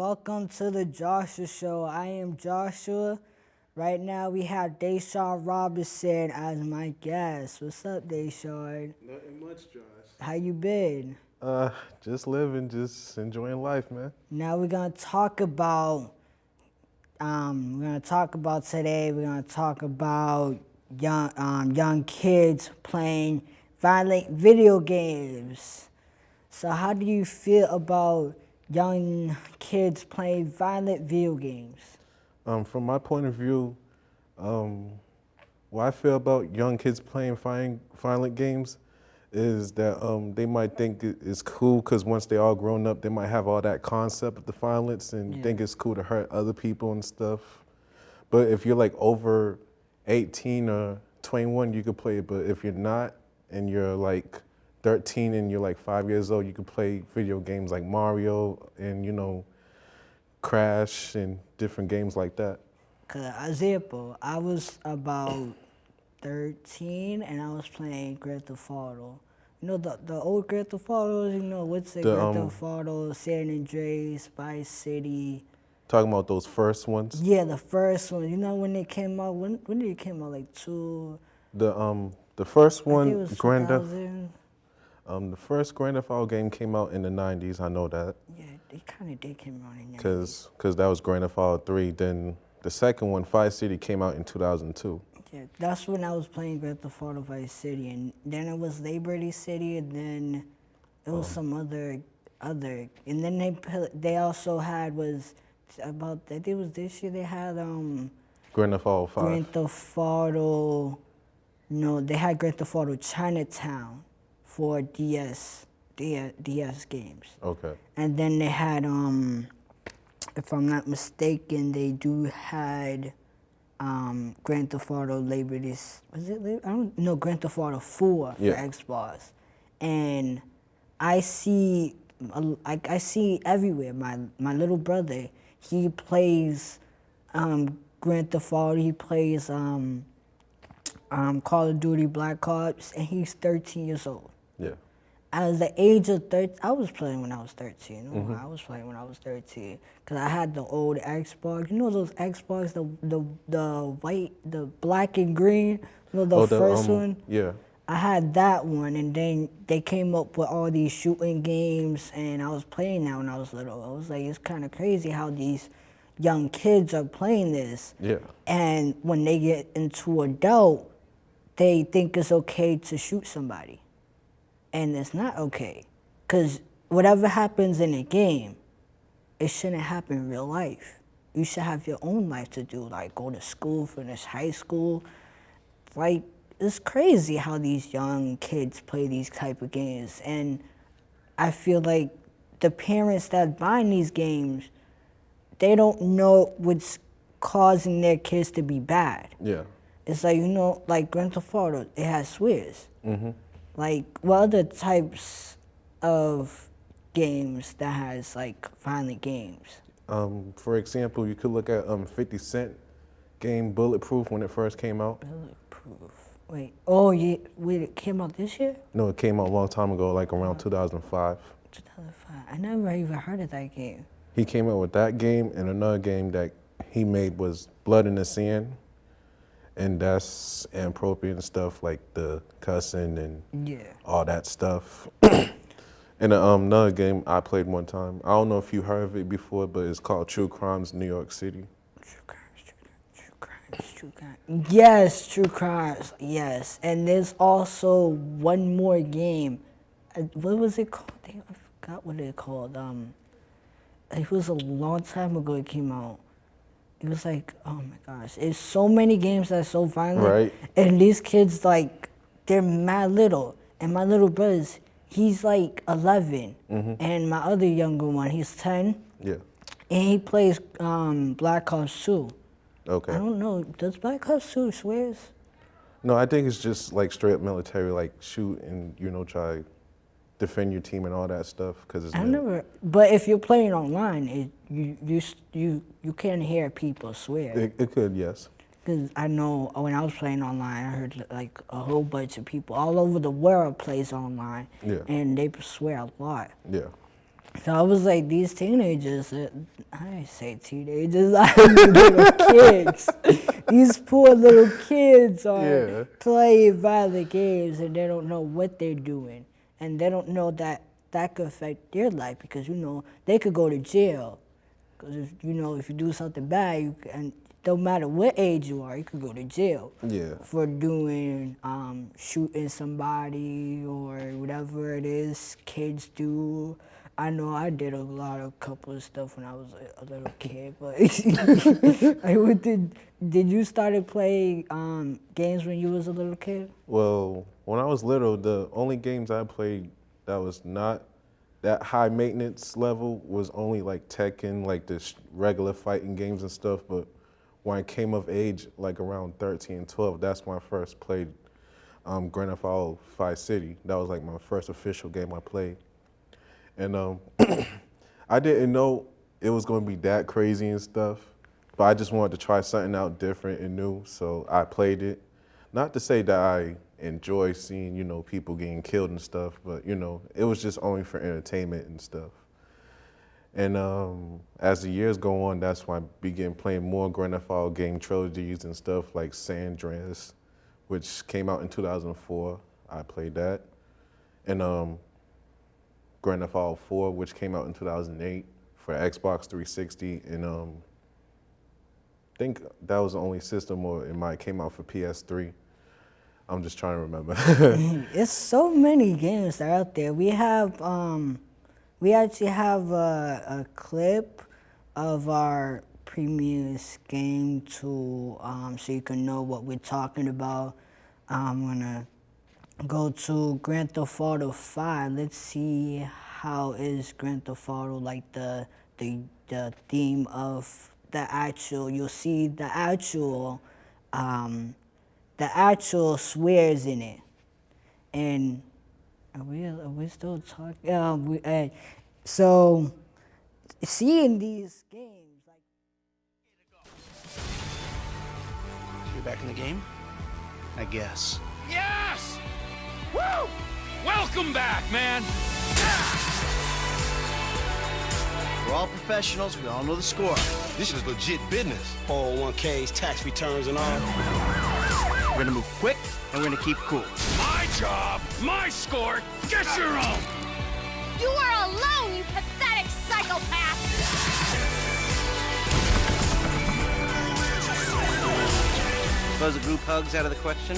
welcome to the Joshua Show. I am Joshua. Right now we have Deshaun Robinson as my guest. What's up, Deshaun? Nothing much, Josh. How you been? Just living, just enjoying life, man. Now we're gonna talk about today. We're gonna talk about young kids playing violent video games. So how do you feel about young kids playing violent video games? From my point of view, what I feel about young kids playing violent games is that they might think it's cool because once they all grown up, they might have all that concept of the violence and think it's cool to hurt other people and stuff. But if you're like over 18 or 21, you could play it. But if you're not and you're like 13 and you're like 5 years old, you could play video games like Mario and, Crash and different games like that. Example, I was about 13 and I was playing Grand Theft Auto. The old Grand Theft Autos, what's it? Grand Theft Auto, San Andreas, Vice City. Talking about those first ones? Yeah, the first one. When they came out, when did it come out? Like the first one, it was Grand Theft. 2000. The first Grand Theft Auto game came out in the 90s, I know that. Yeah, they kind of did come out in the 90s. Because that was Grand Theft Auto 3. Then the second one, Vice City, came out in 2002. Yeah, that's when I was playing Grand Theft Auto Vice City. And then it was Liberty City, and then it was some other. And then they also had I think it was this year, they had Grand Theft Auto 5. Grand Theft Auto, they had Grand Theft Auto Chinatown for DS games. Okay. And then they had, if I'm not mistaken, they had Grand Theft Auto Liberty. Was it Liberty? I don't know. Grand Theft Auto 4 for Xbox. And I see everywhere. My little brother, he plays Grand Theft Auto. He plays Call of Duty Black Ops, and he's 13 years old. Yeah. At the age of 13, I was playing when I was 13. I was playing when I was 13 because I had the old Xbox. Those Xbox, the white, the black and green. The first one. Yeah. I had that one, and then they came up with all these shooting games, and I was playing that when I was little. I was like, it's kind of crazy how these young kids are playing this. Yeah. And when they get into adult, they think it's okay to shoot somebody. And it's not okay. Because whatever happens in a game, it shouldn't happen in real life. You should have your own life to do, like go to school, finish high school. Like, it's crazy how these young kids play these type of games. And I feel like the parents that buy these games, they don't know what's causing their kids to be bad. Yeah. It's like, like Grand Theft Auto, it has swears. Like, what other types of games that has, like, violent games? For example, you could look at 50 Cent game Bulletproof when it first came out. Bulletproof. Wait, it came out this year? No, it came out a long time ago, like around 2005. 2005. I never even heard of that game. He came out with that game, and another game that he made was Blood in the Sand. And that's inappropriate stuff like the cussing and all that stuff. And another game I played one time, I don't know if you heard of it before, but it's called True Crimes New York City. True Crimes. Yes, True Crimes, yes. And there's also one more game. What was it called? I forgot what it called. It was a long time ago it came out. It was like, oh my gosh, it's so many games that are so violent. Right. And these kids, like, they're mad little. And my little brother's, he's like 11. And my other younger one, he's 10. Yeah. And he plays Black Ops 2. Okay. I don't know, does Black Ops 2 swears? No, I think it's just like straight up military, like shoot and, try to defend your team and all that stuff. Cause it's but if you're playing online, you can't hear people swear. It could, yes. Because I know when I was playing online, I heard like a whole bunch of people all over the world plays online, and they swear a lot. Yeah. So I was like, these teenagers, I didn't say teenagers, I mean little kids. These poor little kids are playing violent games and they don't know what they're doing. And they don't know that that could affect their life because, they could go to jail. Because, if you do something bad, and no matter what age you are, you could go to jail for doing, shooting somebody or whatever it is kids do. I know I did a couple of stuff when I was a little kid, but did you started playing games when you was a little kid? Well, when I was little, the only games I played that was not that high maintenance level was only like Tekken, like the regular fighting games and stuff. But when I came of age, like around 13, 12, that's when I first played Grand Theft Auto Vice City. That was like my first official game I played. And I didn't know it was going to be that crazy and stuff, but I just wanted to try something out different and new, so I played it. Not to say that I enjoy seeing, people getting killed and stuff, but, it was just only for entertainment and stuff. And as the years go on, that's when I began playing more Grand Theft Auto game trilogies and stuff like San Andreas, which came out in 2004. I played that. And Grand Theft Auto 4, which came out in 2008 for Xbox 360, and I think that was the only system, or it might came out for PS3. I'm just trying to remember. It's so many games that are out there. We actually have a clip of our previous game so you can know what we're talking about. I'm gonna go to Grand Theft Auto 5. Let's see how is Grand Theft Auto, like the theme of the actual. You'll see the actual swears in it. And are we still talking? So seeing these games like. You're back in the game? I guess. Yes! Woo! Welcome back, man! We're all professionals. We all know the score. This is legit business. 401ks, tax returns, and all. We're gonna move quick, and we're gonna keep cool. My job, my score, get your own! You are alone, you pathetic psychopath! Suppose a group hug's out of the question?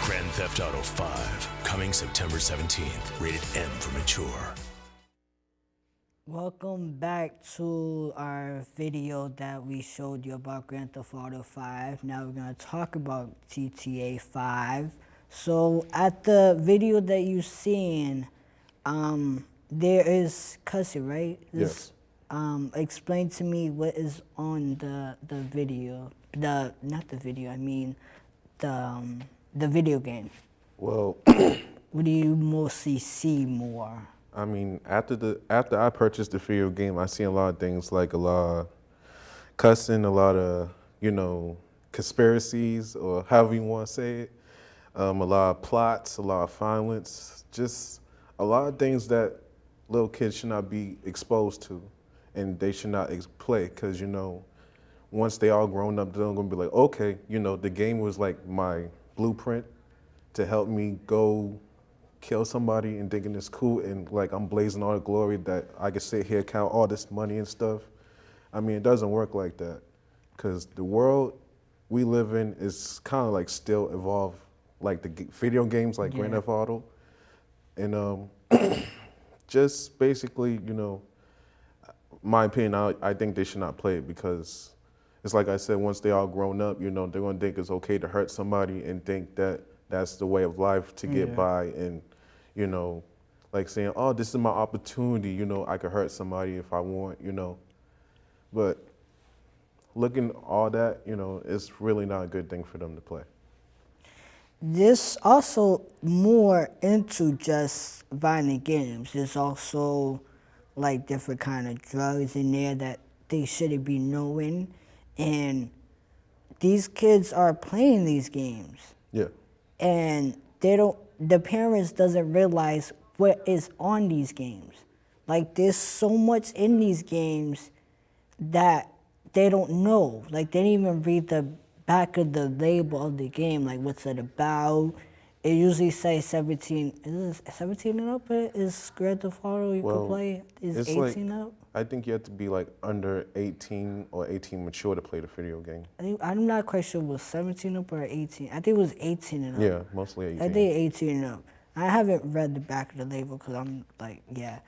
Grand Theft Auto 5, coming September 17th, rated M for mature. Welcome back to our video that we showed you about Grand Theft Auto 5. Now we're going to talk about GTA 5. So at the video that you've seen, there is cussing, right? Yes. Explain to me what is on the video. Not the video, I mean the video game. Well, what do you mostly see more? I mean, after I purchased the video game, I seen a lot of things like a lot of cussing, a lot of, conspiracies, or however you want to say it. A lot of plots, a lot of violence, just a lot of things that little kids should not be exposed to, and they should not play, because, once they all grown up, they're going to be like, okay, the game was like my blueprint to help me go kill somebody and thinking it's cool, and like I'm blazing all the glory that I can sit here, count all this money and stuff. I mean, it doesn't work like that, because the world we live in is kind of like still evolved, like the video games like Grand Theft Auto. And just basically, my opinion, I think they should not play it, because it's like I said, once they all grown up, they're gonna think it's okay to hurt somebody and think that that's the way of life to get by, and like saying, oh, this is my opportunity, I could hurt somebody if I want, But looking at all that, it's really not a good thing for them to play. This also more into just violent games. There's also like different kind of drugs in there that they shouldn't be knowing, and these kids are playing these games. Yeah. And the parents doesn't realize what is on these games. Like, there's so much in these games that they don't know. Like, they didn't even read the back of the label of the game, like what's it about. It usually says 17. Is it 17 and up? Is Grand Theft Auto you can play? Is it's 18 like, up? I think you have to be like under 18 or 18 mature to play the video game. I'm not quite sure it was 17 up or 18. I think it was 18 and up. Yeah, mostly 18. I think 18 and up. I haven't read the back of the label because I'm like, yeah.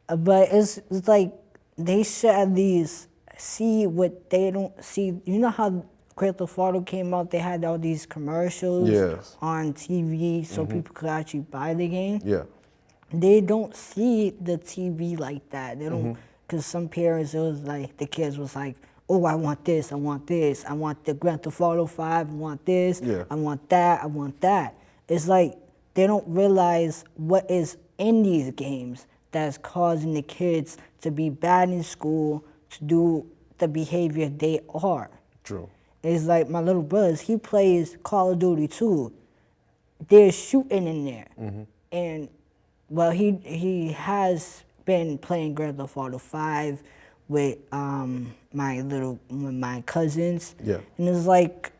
But it's like they should at least see what they don't see. You know how Grand Theft Auto came out, they had all these commercials on TV so people could actually buy the game. Yeah. They don't see the TV like that. They don't, because some parents, it was like, the kids was like, oh, I want this, I want this, I want the Grand Theft Auto 5, I want this, I want that, I want that. It's like they don't realize what is in these games that's causing the kids to be bad in school, to do the behavior they are. True. It's like my little brothers, he plays Call of Duty 2. There's shooting in there. And, well, he has been playing Grand Theft Auto 5 with my cousins. Yeah. And it's like,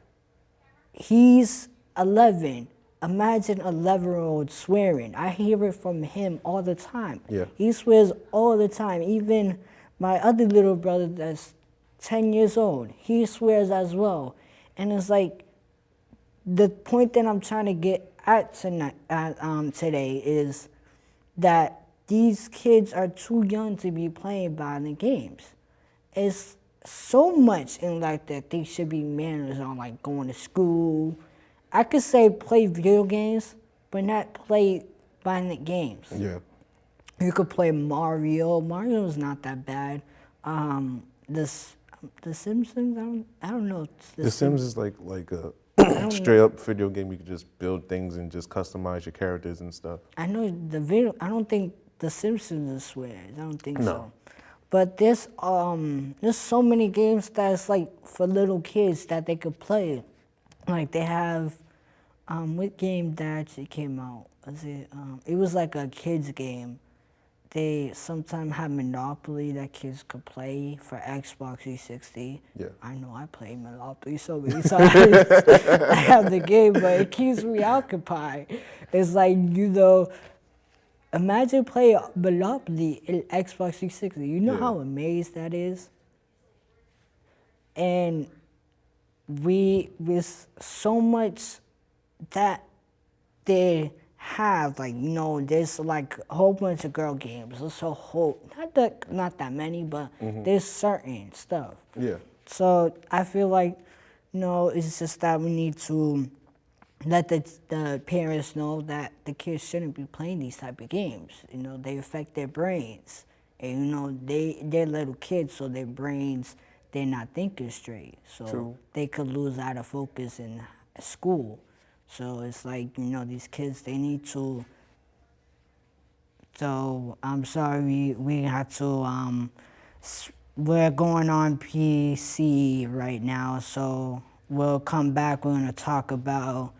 he's 11. Imagine an 11-year-old swearing. I hear it from him all the time. Yeah. He swears all the time. Even my other little brother that's 10 years old, he swears as well. And it's like, the point that I'm trying to get at today is that these kids are too young to be playing violent games. It's so much in life that they should be manners on, like going to school. I could say play video games, but not play violent games. Yeah. You could play Mario. Mario's not that bad. The Simpsons, I don't know. The Sims is like a straight up video game. You can just build things and just customize your characters and stuff. I know the video. I don't think the Simpsons is swears. I don't think so. But there's so many games that's like for little kids that they could play. Like they have, what game that actually came out? Was it? It was like a kids game. They sometimes have Monopoly that kids could play for Xbox 360. Yeah. I know I play Monopoly so many times. I have the game, but it keeps me occupied. It's like, you know, imagine playing Monopoly in Xbox 360. You know how amazed that is? And with so much that they have, like, you know, there's like a whole bunch of girl games. There's a whole, not that many, but there's certain stuff. Yeah. So I feel like, you know, it's just that we need to let the parents know that the kids shouldn't be playing these type of games. You know, they affect their brains. And, you know, they're little kids, so their brains, they're not thinking straight. So they could lose out of focus in school. So it's like, you know, these kids, they need to. So I'm sorry, we had to, we're going on PC right now. So we'll come back, we're gonna talk about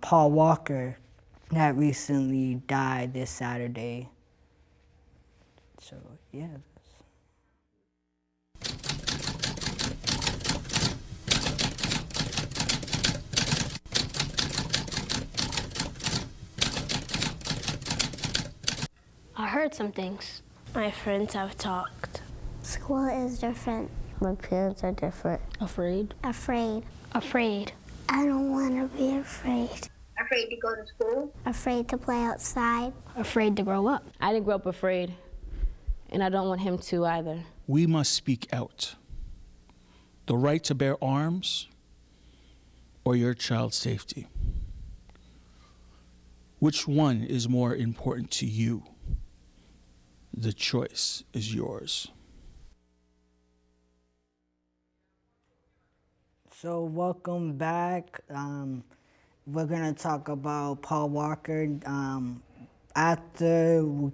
Paul Walker that recently died this Saturday. So, yeah. I heard some things. My friends have talked. School is different. My parents are different. Afraid? Afraid. Afraid. I don't want to be afraid. Afraid to go to school? Afraid to play outside. Afraid to grow up. I didn't grow up afraid, and I don't want him to either. We must speak out. The right to bear arms or your child's safety. Which one is more important to you? The choice is yours. So welcome back. We're gonna talk about Paul Walker. After we